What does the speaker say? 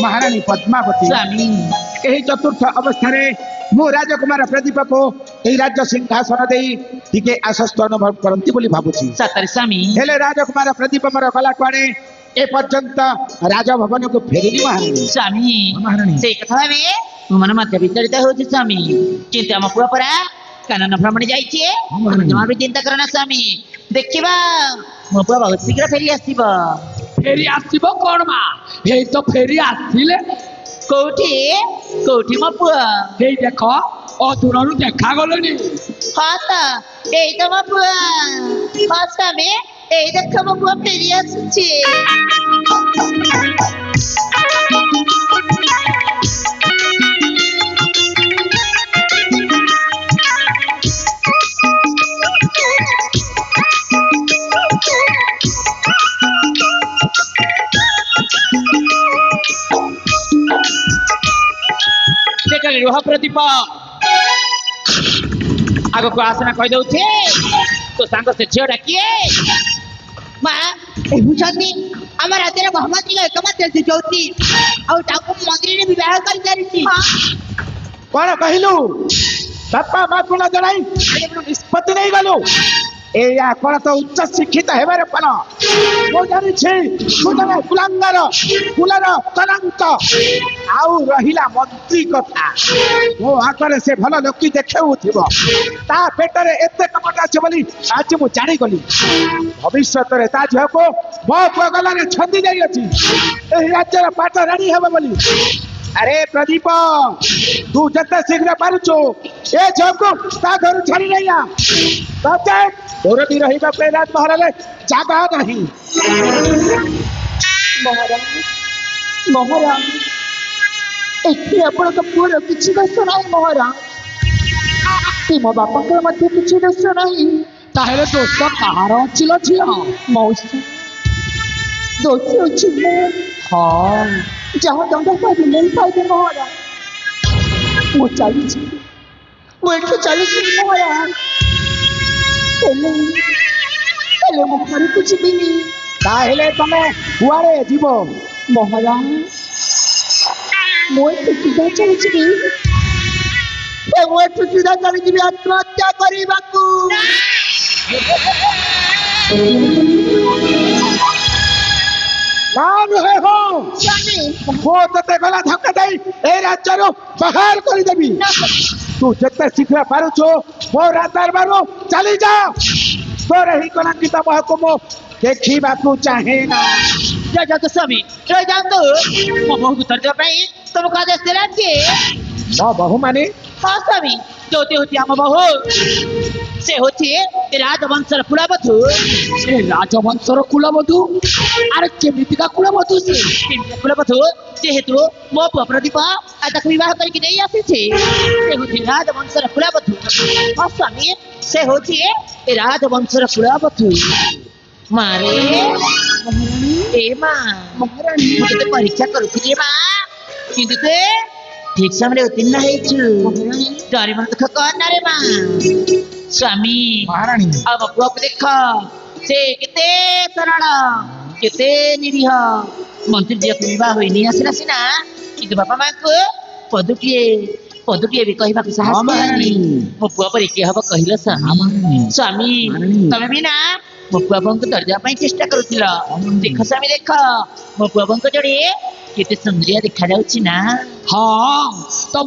महारानी पद्मावती स्वामी यही चतुर्थ अवस्था मु राजकुमार प्रदीप को यही राज्य सिंहासन दे टिके आश्वस्त अनुभव करती बोली भावुची सतर स्वामी हेले राजकुमार प्रदीप मोर गला कुआड़े ए पर्यंत राजभवन को फेरिनी महारानी स्वामी महारानी से कथा भावे मन मध्य विचलित होची स्वामी चिंता म पुआ परा कानन भ्रमण जाइछे जमा भी चिंता करना स्वामी देखिबा मो पुआ बहुत शीघ्र फेरी आसीबो फेरी आसीबो कोन मा हे तो फेरी आसीले कोठी कोठी म पुआ हे देखो अधुरनु देखा गलनी हां त एई त म पुआ हां स्वामी एई देख म पुआ फेरी आछे रुह प्रदीप आग को आसना कह दौ तो सांग से झील किए माँ बुझती आम राज्य बहुमती एकमात्र ज्योति मंदिर में बह कर कौन कहलु बापा माँ को जनाई निष्पत्ति नहीं गलु एया कौन तो उच्च शिक्षित हेबार फल मो जानी तू जने कुलांगर कुलर कलंक आउ रहिला मंत्री कथा मो आकरे से भल लोकी देखेउथिबो ता पेटरे एते कपट আছে बोली आज मु जानी गली भविष्यत रे ता झ को मो पगला रे छंदी जाई अछि एही राज्य रे पाट रानी हेबो बोली अरे प्रदीप तू जते शीघ्र पारुचो ए झको ता घर छाड़ी नहीं आ बाजे तोर भी रहिबा पे राजमहल रे जागा नहीं महाराज महाराज एठी आपण का पुर किछि दोष नाही महाराज कि मो बापा के मध्य किछि दोष नाही ताहेले दोस्त कहार छिलो छियो मौसी दोषी अछि मो हां जहाँ दंड पाइबे नहीं पाइबे महाराज मो चली महाराज हेले मो घर को जीविनी ताहेले तमे कुआरे जीवो महाराज मोर तो सीधा चली जीवी मोर तो सीधा चली जीवी आत्महत्या करिबाकू नाम है हो वो तते गला धक्का दई ए राज्य रो बाहर कर देबी तू जते शीघ्र पारुछो मो रातार बारो चली जा तोरे ही कलंकित महकुम देखिबा को चाहे ना जा जा तो स्वामी रे जा तो मो बहु उतर जा पई तुम का देश देला के मो बहु माने हां स्वामी जोते होती हम बहु से होती राजवंशर कुलवधु से राजवंशर कुलवधु अरे केमितिका कुलवधु से कुलवधु जेहेतु मो प्रदीप आज विवाह करके नहीं आसी से होती राजवंशर कुलवधु हां स्वामी से होती राजवंशर कुलवधु मारे ए मां महारानी मुझे परीक्षा करूथि मां किंतु ते ठीक समय उत्तीर्ण ହେଇଛୁ डरी मन दुख करना रे मां स्वामी महारानी अब पुआ को देख से केते सरल केते निरीह मंत्री जी विवाह होई नहीं आसिला सिना किंतु बापा मां को पदुटिए भी कहबा को साहस महारानी मो पुआ पर के हब कहिला स्वामी तमे भी ना मो पुआ को दर्जा ପାଇଁ चेष्टा करूथिला देख स्वामी देख मो पुआ को जोड़ी केते सुंदरिया देखा जाउची ना हाँ तो